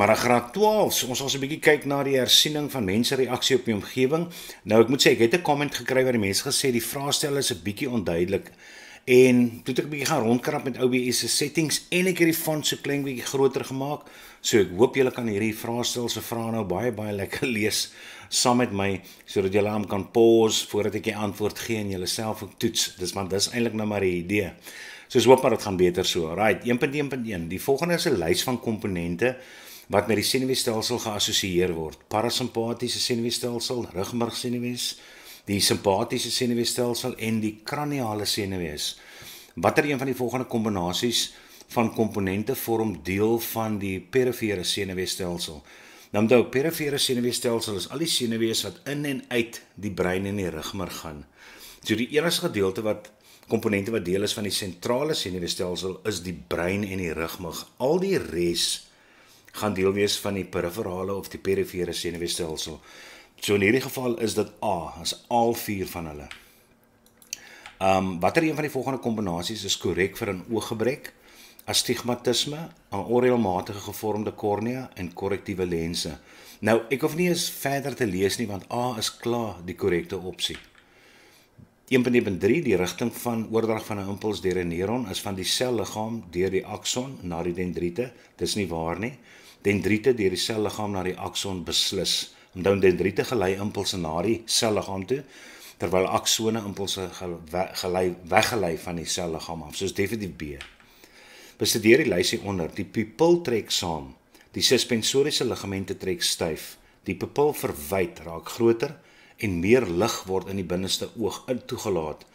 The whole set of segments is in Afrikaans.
maar in graad 12, so ons sal 'n bietjie kyk na die hersiening van mensereaksie op die omgewing. Nou ek moet sê ek het 'n comment gekry waar die mense gesê die vraestel is 'n bietjie onduidelik. En toe het ek 'n bietjie gaan rondkrap met OBS se settings en ek het die font so klein bietjie groter gemaak. So ek hoop julle kan hierdie vraestel se vrae nou baie lekker lees saam met my sodat julle hom kan pause voordat ek die antwoord gee en julle self ook toets. Dis eintlik nou maar die idee. So ek hoop maar dit gaan beter so. Right, 1.1.1. Die volgende is 'n lys van komponente wat met die senuweestelsel geassosieer word. Parasimpatiese senuweestelsel, rugmargsenuwees, die simpatiese senuweestelsel en die kraniale senuwees. Watter een van die volgende kombinasies van komponente vorm deel van die perifere senuweestelsel? Nou onthou, perifere senuweestelsel is al die senuwees wat in en uit die brein en die rugmarg gaan. So die enigste gedeelte wat komponente wat deel is van die sentrale senuweestelsel is die brein en die rugmarg. Al die res gaan deel wees van die periferale of die perifere senuweestelsel. So in hierdie geval is dit A, is al 4 van hulle. Watter een van die volgende kombinasies is korrek vir 'n ooggebrek, astigmatisme, 'n onreëlmatige gevormde kornea en korrektiewe lense? Nou, ek hoef nie eens verder te lees nie want A is klaar die korrekte opsie. 1.3, die rigting van oordrag van 'n impuls deur 'n neuron is van die selliggaam deur die akson na die dendriete. Dis nie waar nie. Dendriete deur die selliggaam na die akson beslis. Onthou, dendriete gelei impulse na die selliggaam toe, terwyl aksone impulse weggelei van die selliggaam af. So is definitief B. Bestudeer die lysie onder. Die pupil trek saam. Die suspensoriese ligamente trek styf. Die pupil verwyd, raak groter en meer lig word in die binneste oog toegelaat.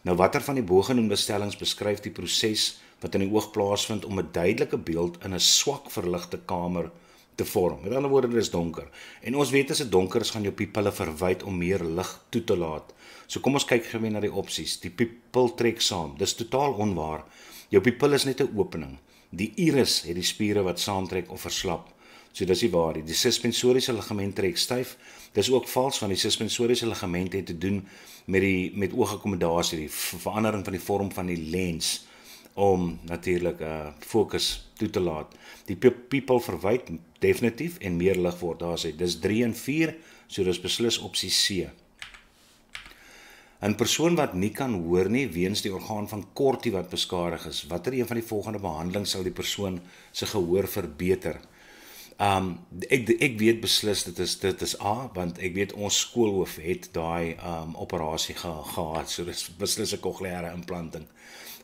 Nou watter van die bogenoemde stellings beskryf die proses wat in die oog plaasvind om 'n duidelike beeld in 'n swak verligte kamer te vorm? Met ander woorde, dit is donker. En ons weet as dit donker is, gaan jou pupille verwyd om meer lig toe te laat. So kom ons kyk gou na die opsies. Die pupil trek saam. Dis totaal onwaar. Jou pupil is net 'n opening. Die iris het die spiere wat saamtrek of verslap. So dis nie waar nie. Die suspensoriese ligament trek styf. Dis ook vals want die suspensoriese ligament het te doen met oogakkommodasie, die verandering van die vorm van die lens om natuurlik fokus toe te laat. Die pupil verwyd definitief en meer lig word daar sê. Dis 3 en 4, so dis beslis opsie C. 'n Persoon wat nie kan hoor nie weens die orgaan van Corti wat beskadig is. Watter een van die volgende behandeling sal die persoon se gehoor verbeter? Ek weet beslis dit is A, want ek weet ons skoolhoof het daai operasie gehad, so dis beslis 'n cochleaire implanting.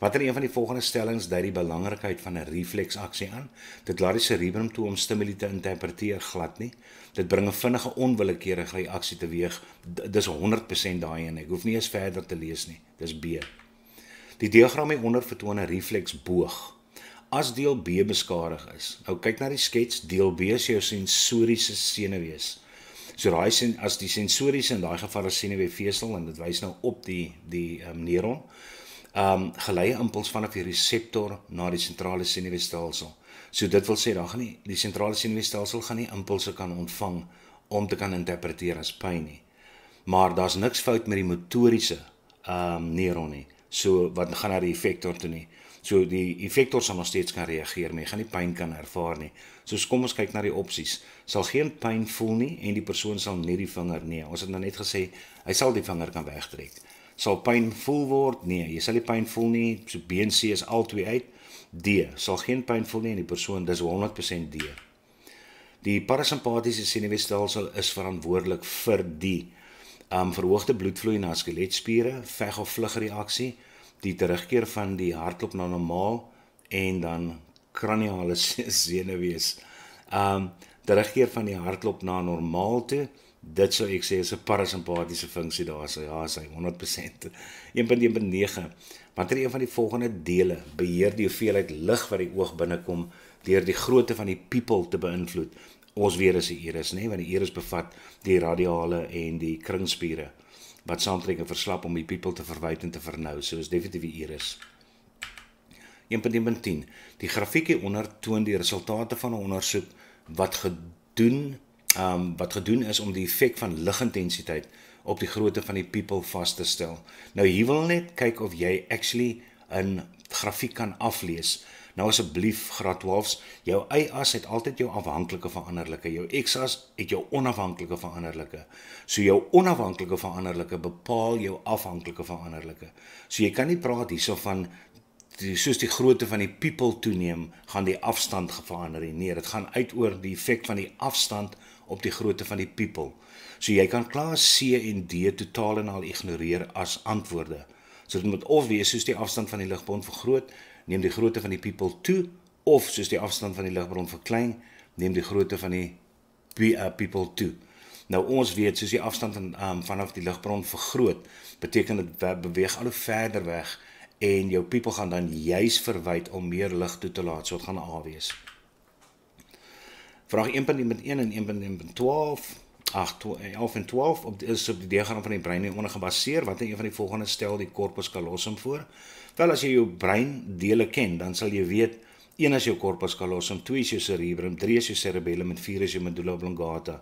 Watter een van die volgende stellings dui die belangrikheid van 'n refleksaksie aan? Dit laat die cerebrum toe om stimuli te interpreteer glad nie. Dit bring 'n vinnige onwillekeurige reaksie teweeg. Dis 100% daai en ek hoef nie eens verder te lees nie. Dis B. Die diagram hieronder vertoon 'n refleksboog. As deel B beskadig is. Nou kyk na die skets, deel B is jou sensoriese senuwees. So as die sensoriese in daai geval is senuweefesel en dit wys nou op die neuron. Gelei impuls vanaf die reseptor na die sentrale senuweestelsel. So dit wil sê dan gaan nie die sentrale senuweestelsel gaan nie impulse kan ontvang om te kan interpreteer as pyn nie. Maar daar's niks fout met die motoriese neuron nie. So wat gaan na die effektor toe nie. So die effektor sal nog steeds kan reageer, maar jy gaan nie pyn kan ervaar nie. So kom ons kyk na die opsies. Sal geen pyn voel nie en die persoon sal net die vinger nee. Ons het nou net gesê hy sal die vinger kan wegtrek. Sal pyn voel word? Nee, jy sal nie pyn voel nie. So B en C is albei uit. D, sal geen pyn voel nie en die persoon, dis 100% D. Die parasimpatiese senuweestelsel is verantwoordelik vir die verhoogde bloedvloei na skeletspiere, veg- of vlugreaksie, die terugkeer van die hartklop na normaal en dan kraniale senuwees. Terugkeer van die hartklop na normaal toe, dit sou ek sê is 'n parasimpatiese funksie daar, so ja, sy 100%. 1.1.9. Watter een van die volgende dele beheer die hoeveelheid lig wat die oog binnekom deur die grootte van die pupil te beïnvloed? Ons weet is die iris, nee, want die iris bevat die radiale en die kringspiere wat saamtrek en verslap om die pupil te verwyd en te vernou. So is definitief die iris. 1.1.10. Die grafiek hieronder toon die resultate van 'n ondersoek wat gedoen is om die effek van ligintensiteit op die grootte van die pupil vas te stel. Nou hier wil net kyk of jy actually 'n grafiek kan aflees. Nou asseblief graad 12s, jou y-as het altyd jou afhanklike veranderlike, jou x-as het jou onafhanklike veranderlike. So jou onafhanklike veranderlike bepaal jou afhanklike veranderlike. So jy kan nie praat hierso van soos die grootte van die people toeneem, gaan die afstand verander nie. Nee, dit gaan uit oor die effek van die afstand op die grootte van die people. So jy kan klaar C en D totaal en al ignoreer as antwoorde. So dit moet of wees soos die afstand van die ligbron vergroot, neem die grootte van die people toe, of soos die afstand van die ligbron verklein, neem die grootte van die people toe. Nou ons weet, soos die afstand vanaf die ligbron vergroot, beteken dit beweeg al hoe verder weg, en jou people gaan dan juis verwyd om meer lig toe te laat, so het gaan A wees. Vraag 1.1 en 1.1.12, 11 en 12 is op die diagram van die brein hieronder gebaseer. Wat een van die volgende stel die corpus callosum voor? Wel, as jy jou breindele ken, dan sal jy weet, 1 is jou corpus callosum, 2 is jou cerebrum, 3 is jou cerebellum en 4 is jou medulla oblongata.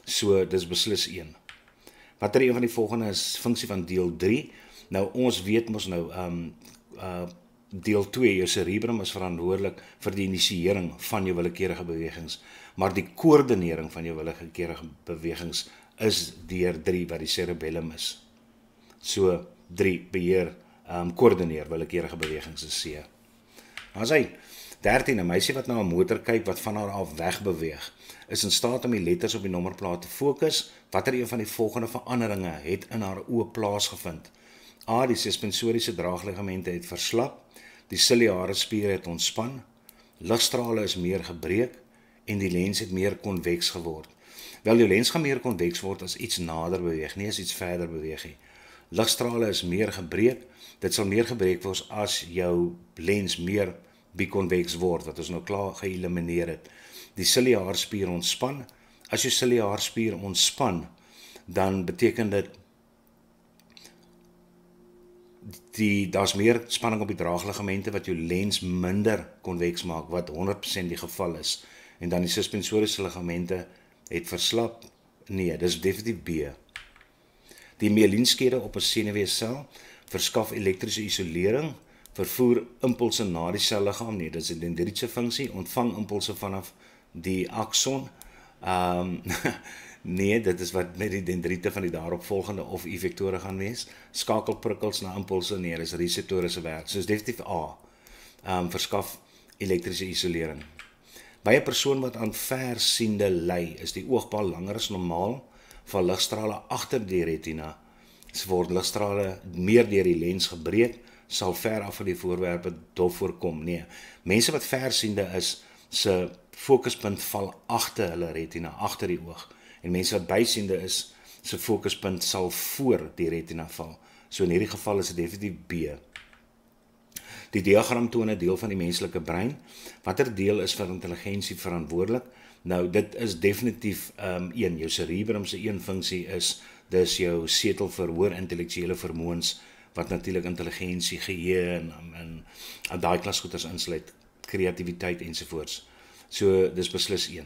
So, dis beslis 1. Wat er een van die volgende is funksie van deel 3? Nou, ons weet mos nou, deel 2, jou cerebrum is verantwoordelik vir die initiëring van jou willekeurige bewegings, maar die koördinering van jou willekeurige bewegings is deur 3 wat die cerebellum is. So 3 beheer, koördineer willekeurige bewegings is C. As hy 13, 'n meisie wat na 'n motor kyk wat van haar af wegbeweeg, is in staat om die letters op die nommerplaat te fokus. Watter een van die volgende veranderinge het in haar oë plaasgevind? A. Die suspensoriese draagligamente het verslap, die ciliare spiere het ontspan, ligstrale is meer gebreek en die lens het meer konveks geword. Wel, jou lens gaan meer konveks word as iets nader beweeg, nie as iets verder beweeg nie. Ligstrale is meer gebreek, dit sal meer gebreek word as jou lens meer bikonveks word, wat ons nou klaar geëlimineer het. Die ciliaarspier ontspan, as jou ciliaarspier ontspan, dan beteken dit daar's meer spanning op die draagligamente wat jou lens minder konveks maak, wat 100% die geval is. En dan die suspensoriese ligamente het verslap. Nee, dis definitief B. Die myelienskede op 'n senuweesel verskaf elektriese isolering, vervoer impulse na die selliggaam. Nee, dis 'n dendrietse funksie, ontvang impulse vanaf die akson. Nee, dit is wat met die dendriete van die daaropvolgende of effektore gaan wees. Skakelprikkels na impulse, nee, dis reseptore se werk. So is definitief A. Verskaf elektriese isolering. By 'n persoon wat aan versiende ly, is die oogbal langer as normaal, val ligstrale agter die retina, word ligstrale meer deur die lens gebreek, sal ver af van die voorwerpe dof voorkom. Nee, mense wat versiende is, se fokuspunt val agter hulle retina, agter die oog. En mense wat bysiende is, se fokuspunt sal voor die retina val. So in hierdie geval is dit definitief B. Die diagram toon 'n deel van die menslike brein. Watter deel is vir intelligensie verantwoordelik? Nou, dit is definitief een, jou cerebrum se een funksie is, dis jou setel vir hoër intellektuele vermoëns, wat natuurlik intelligensie, geheue en daai klas goeders insluit, kreatiwiteit ensovoorts. So, dis beslis 1.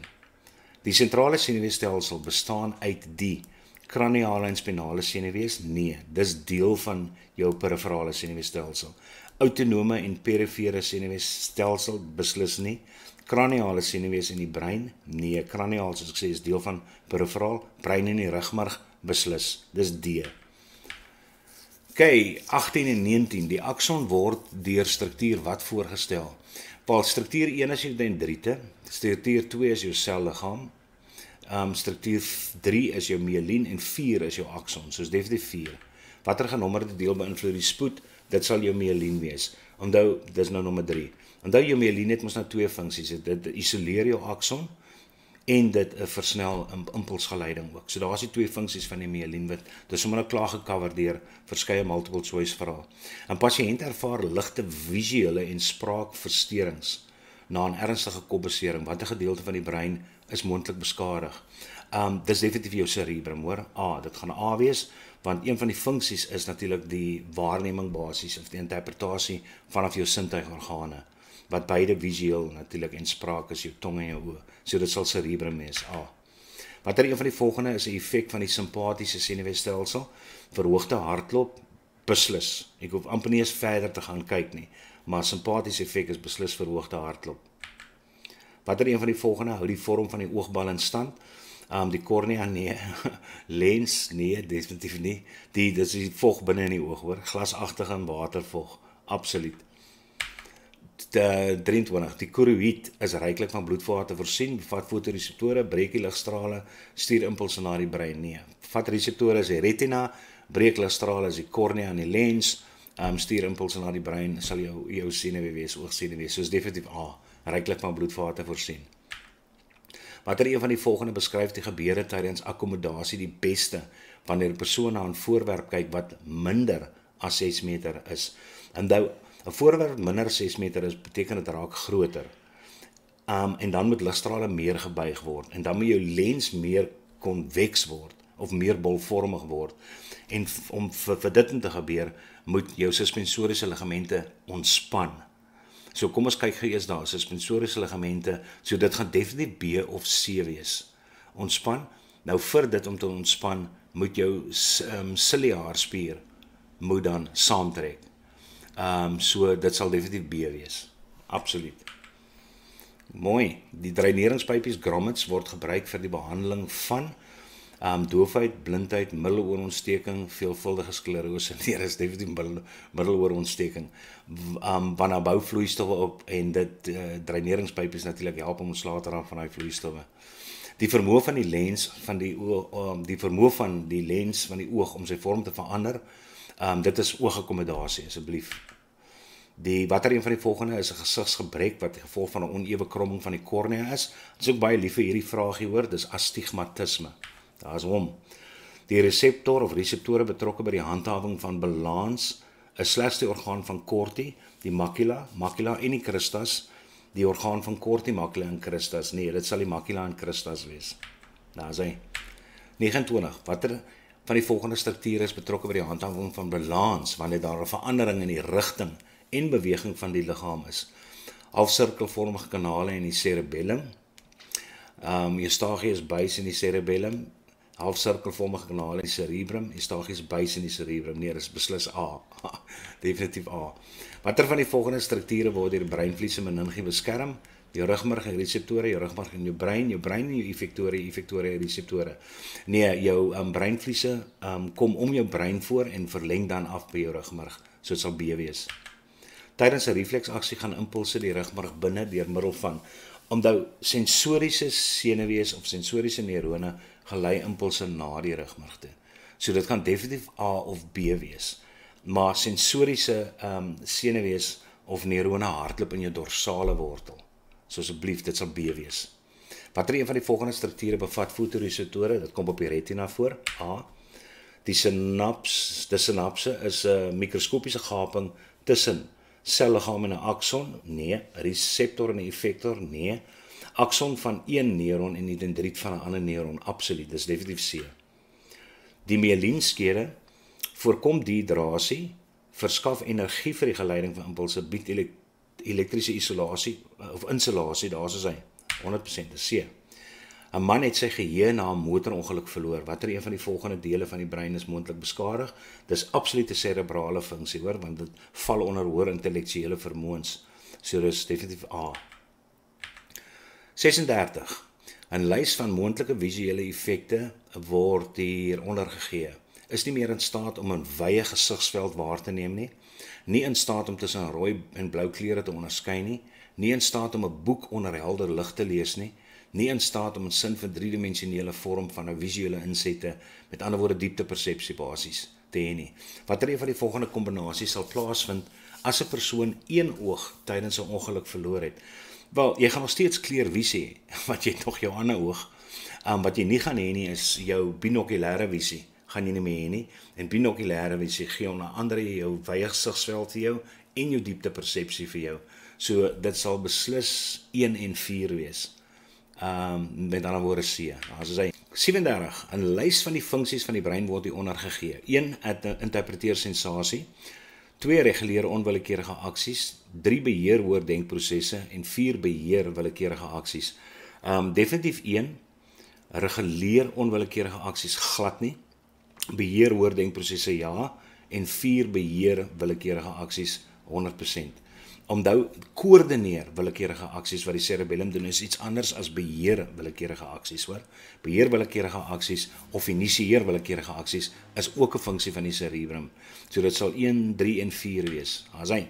Die sentrale senuweestelsel bestaan uit die kraniale en spinale senuwees? Nee, dis deel van jou periferale senuweestelsel. Autonome en perifere senuweestelsel beslis nie. Kraniale senuwees in die brein? Nee, kraniaal, soos ek sê, is deel van periferaal, brein en die rugmarg beslis. Dis D. OK, 18 en 19. Die akson word deur struktuur wat voorgestel? Wel, struktuur 1 is jou dendriete, struktuur 2 is jou selliggaam, struktuur 3 is jou myelien en 4 is jou akson, soos definitief 4. Watter genommerde deel beïnvloed die spoed? Dit sal jou myelien wees. Onthou, dis nou nommer 3. Onthou, jou myelien het mos nou 2 funksies, dit isoleer jou akson en dit versnel impulsgeleiding ook. So daar is die 2 funksies van die myelien wat dis sommer nou klaar gecover deur verskeie multiple choice vrae. 'n Pasiënt ervaar ligte visuele en spraakversteurings na 'n ernstige kopbesering. Watter gedeelte van die brein is moontlik beskadig? Dis definitief jou cerebrum, hoor. A, dit gaan A wees, want een van die funksies is natuurlik die waarneming basies of die interpretasie vanaf jou sintuigorgane, wat beide visueel natuurlik en spraak is jou tong en jou oë. So dit sal cerebrum wees, A. Watter een van die volgende is 'n effek van die simpatiese senuweestelsel? Verhoogde hartklop? Beslis. Ek hoef amper nie eens verder te gaan kyk nie. maar simpatiese effek is beslis verhoogde hartklop. Watter een van die volgende hou die vorm van die oogbal in stand? Die kornea, nee. Lens, nee, definitief nie. Dit is die vog binne in die oog, hoor. Glasagtige en watervog, absoluut. 23. Die choroïd is ryklik van bloedvate voorsien, bevat fotoreseptore, breek die ligstrale, stuur impulse na die brein. Nee. Bevat reseptore is die retina, breek ligstrale is die kornea en die lens, stuur impulse na die brein, sal jou senuwee wees, oogsenuwee wees. Soos definitief A, ryklik van bloedvate voorsien. Watter een van die volgende beskryf die gebeure tydens akkommodasie die beste wanneer 'n persoon na 'n voorwerp kyk wat minder as 6 meter is? Onthou, 'n voorwerp minder as 6 meter is, beteken dit raak groter. En dan moet ligstrale meer gebuig word en dan moet jou lens meer konveks word of meer bolvormig word. En om vir dit te gebeur, moet jou suspensoriese ligamente ontspan. So kom ons kyk eers daar, suspensoriese ligamente, so dit gaan definitief B of C wees. Ontspan, nou vir dit om te ontspan, moet jou ciliaarspier moet dan saamtrek. So dit sal definitief B wees, absoluut. Mooi, die dreineringspypies grommets word gebruik vir die behandeling van doofheid, blindheid, middeloorontsteking, veelvuldige sklerose. Nee, dis definitief middeloorontsteking. Wanneer bou vloeistowwe op en dit dreineringspypies natuurlik help om ontslae te raak van daai vloeistowwe. Die vermoë van die lens van die oog om sy vorm te verander, dit is oogakkommodasie asseblief. Watter een van die volgende is 'n gesigsgebrek wat die gevolg van 'n onewe kromming van die kornea is? Dit is ook baie lief vir hierdie vraagie, hoor, dis astigmatisme. Daar is hom. Die reseptor of reseptore betrokke by die handhawing van balans is slegs die orgaan van Corti, die macula en die crustas, die orgaan van Corti, macula en crustas. Nee, dit sal die macula en crustas wees. Daar is hy. 29. Watter van die volgende strukture is betrokke by die handhawing van balans wanneer daar 'n verandering in die rigting en beweging van die liggaam is? Halfsirkelvormige kanale in die cerebellum, Eustachius buis in die cerebellum, halfsirkelvormige kanale in die cerebrum, Eustachius buis in die cerebrum. Nee, dis beslis A. Definitief A. Watter van die volgende strukture word deur die breinvlies en meningie beskerm? Jou rugmarg en reseptore, jou rugmarg en jou brein en jou effektore en reseptore. Nee, jou breinvliese kom om jou brein voor en verleng dan af by jou rugmarg. So dit sal B wees. Tydens 'n refleksaksie gaan impulse die rugmarg binne deur middel van sensoriese senuwees of sensoriese neurone gelei impulse na die rugmarg toe. So dit kan definitief A of B wees. Maar sensoriese senuwees of neurone hardloop in jou dorsale wortel. So asseblief, dit sal B wees. Watter een van die volgende strukture bevat fotoreseptore? Dit kom op die retina voor. A. Die synapse is 'n mikroskopiese gaping tussen selliggaam en 'n akson? Nee. Reseptor en 'n effektor? Nee. Akson van een neuron en die dendriet van 'n ander neuron? Absoluut, dis definitief C. Die myelienskede voorkom dehydrasie, verskaf energie vir die geleiding van impulse, bied elektriese isolasie of insulasie, daar is hy. 100% is C. 'n Man het sy geheue na 'n motorongeluk verloor. Watter een van die volgende dele van die brein is moontlik beskadig? Dis absolute cerebrale funksie, hoor, want dit val onder hoër intellektuele vermoëns. So dis definitief A. 36. 'n Lys van moontlike visuele effekte word hieronder gegee. Is nie meer in staat om 'n wye gesigsveld waar te neem nie. Nie in staat om tussen rooi en blou kleure te onderskei nie. Nie in staat om 'n boek onder helder lig te lees nie. Nie in staat om 'n sin vir driedimensionele vorm van 'n visuele insette, met ander woorde dieptepersepsie basies, te hê nie. Watter een van die volgende kombinasies sal plaasvind as 'n persoon een oog tydens 'n ongeluk verloor het? Wel, jy gaan nog steeds kleurvisie hê, want jy het nog jou ander oog. Wat jy nie gaan hê nie is jou binokulêre visie, gaan jy nie meer hê nie. En binokulêre visie gee onder andere jou wye gesigsveld vir jou en jou dieptepersepsie vir jou. So dit sal beslis 1 en 4 wees. Met ander woorde C. As hy 37, 'n lys van die funksies van die brein word hieronder gegee. 1. Interpreteer sensasie. 2. Reguleer onwillekeurige aksies. 3. Beheer hoër denkprosesse en 4. Beheer willekeurige aksies. Definitief 1. Reguleer onwillekeurige aksies glad nie. Beheer hoër denkprosesse ja en 4. Beheer willekeurige aksies 100%. Onthou, koördineer willekeurige aksies wat die cerebellum doen is iets anders as beheer willekeurige aksies, hoor. Beheer willekeurige aksies of initieer willekeurige aksies is ook 'n funksie van die cerebrum. So dit sal 1, 3 en 4 wees. Asai.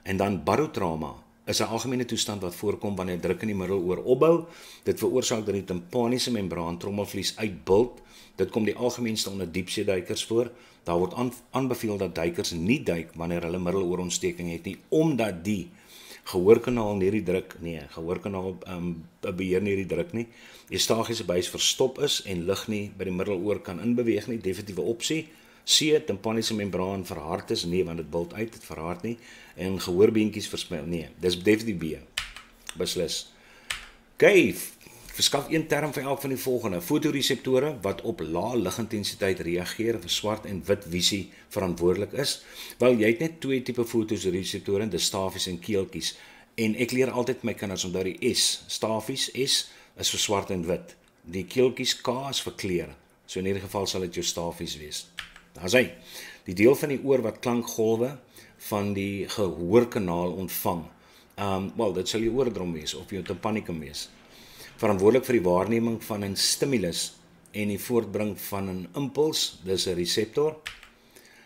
En dan barotrauma is 'n algemene toestand wat voorkom wanneer druk in die middeloor opbou. Dit veroorsaak dat die timpaniese membraan trommelvlies uitbult. Dit kom die algemeenste onder diepseeduikers voor. Daar word aanbeveel dat duikers nie duik wanneer hulle middeloorontsteking het nie, omdat die gehoorkanaal nie die druk, gehoorkanaal beheer nie die druk nie. Eustachiese buis verstop is en lug nie by die middeloor kan inbeweeg nie, definitiewe opsie. C, timpaniese membraan verhard is, nee, want dit bult uit, dit verhard nie. En gehoorbeentjies verspil, nee, dis definitief B. Beslis. Okay, verskaf een term vir elk van die volgende. Fotoreseptore wat op lae ligintensiteit reageer, vir swart en wit visie verantwoordelik is. Wel, jy het net twee tipe fotoreseptore, dis stafies en keeltjies. En ek leer altyd my kinders onthou die S. Stafies, S, is vir swart en wit. Die keeltjies K is vir kleur. So in hierdie geval sal dit jou stafies wees. Daar is hy. Die deel van die oor wat klankgolwe van die gehoorkanaal ontvang. Wel, dit sal jou oordrom wees of jou tympanicum wees. Verantwoordelik vir die waarneming van 'n stimulus en die voortbring van 'n impuls, dis 'n reseptor.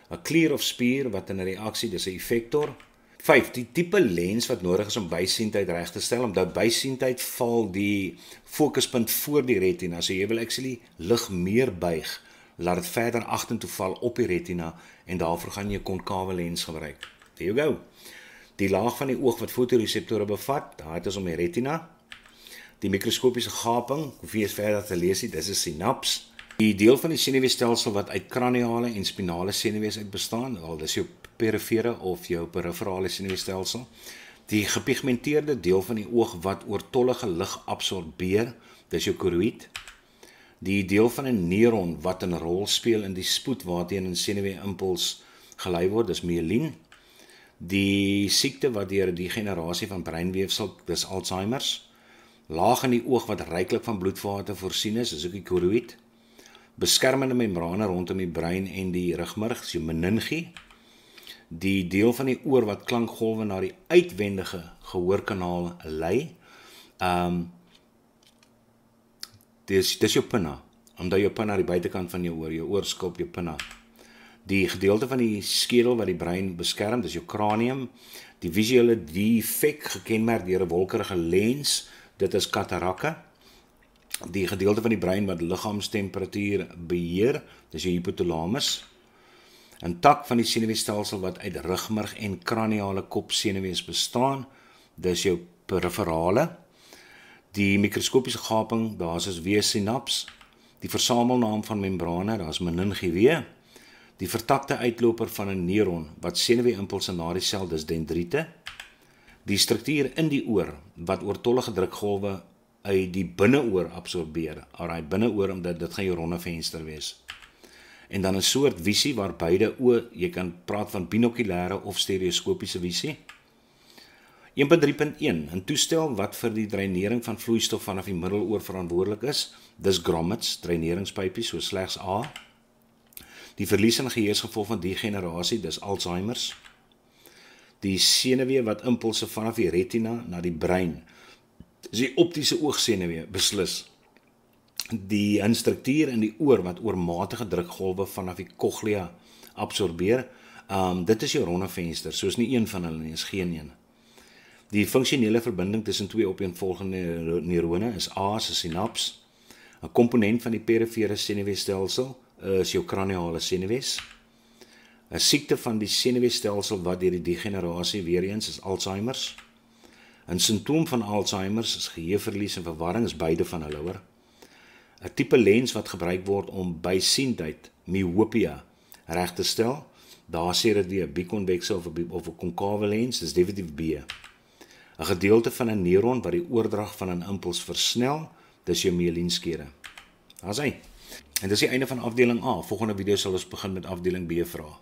'n Klier of spier wat in 'n reaksie, dis 'n effektor. 5. Die tipe lens wat nodig is om bysiendheid reg te stel, omdat bysiendheid val die fokuspunt voor die retina. So jy wil actually lig meer buig, laat dit verder agtertoe val op die retina en daarvoor gaan jy 'n konkawe lens gebruik. There you go. Die laag van die oog wat fotoreseptore bevat, daar is om die retina. Die mikroskopiese gaping, hoef jy verder te lees nie, dis 'n sinaps. Die deel van die senuweestelsel wat uit kraniale en spinale senuwees uit bestaan, wel dis jou perifere of jou periferale senuweestelsel. Die gepigmenteerde deel van die oog wat oortollige lig absorbeer, dis jou choroïd. Die deel van 'n neuron wat 'n rol speel in die spoed waarteen 'n senuwee-impuls gelei word, dis myelien. Die siekte wat deur die degenerasie van breinweefsel, dis Alzheimer's. Laag in die oog wat ryklik van bloedvate voorsien is ook die choroïd. Beskermende membrane rondom die brein en die rugmurg, is jou meningie. Die deel van die oor wat klankgolwe na die uitwendige gehoorkanaal lei. Dis jou pinna, omdat jou pinna aan die buitekant van jou oorskop, jou pinna. Die gedeelte van die skedel wat die brein beskerm, dis jou kranium. Die visuele defek gekenmerk deur 'n wolkerige lens, dit is katarakke. Die gedeelte van die brein wat liggaamstemperatuur beheer, dis jou hypothalamus. 'n Tak van die senuweestelsel wat uit rugmurg en kraniale kopsenuwees bestaan, dis jou periferale. Die mikroskopiese gaping, daar is weer sinaps. Die versamelnaam van membrane, daar is meningie. Die vertakte uitloper van 'n neuron wat senuwee-impulse na die sel, dis dendriete. Die struktuur in die oor wat oortollige drukgolwe uit die binneoor absorbeer. Alraai, binneoor, omdat dit gaan jou ronde venster wees. En dan 'n soort visie waar beide oë, jy kan praat van binokulêre of stereoskopiese visie. 1.3.1, 'n toestel wat vir die dreinering van vloeistof vanaf die middeloor verantwoordelik is, dis grommets, dreineringspypies, so slegs A. Die verlies in geheuesgevolg van degenerasie, dis Alzheimer's. Die senuwee wat impulse vanaf die retina na die brein, dis die optiese oogsenuwee, beslis. Die struktuur in die oor wat oormatige drukgolwe vanaf die cochlea absorbeer, dit is jou ronde venster, soos nie een van hulle nie, is geen een. Die funksionele verbinding tussen twee opeenvolgende neurone is A, 'n sinaps. 'n Komponent van die perifere senuweestelsel is jou kraniale senuwees. 'n Siekte van die senuweestelsel wat deur die degenerasie weer eens is Alzheimer's. 'n Simptoom van Alzheimer's is geheueverlies en verwarring, is beide van hulle, hoor. 'n Tipe lens wat gebruik word om bysiendheid, myopia, reg te stel, daar sê dit weer bikonvekse of 'n konkawe lens, dis definitief B. 'n Gedeelte van 'n neuron wat die oordrag van 'n impuls versnel, dis jou myelienskede. Daar's hy. En dis die einde van afdeling A. Volgende video sal ons begin met afdeling B vrae.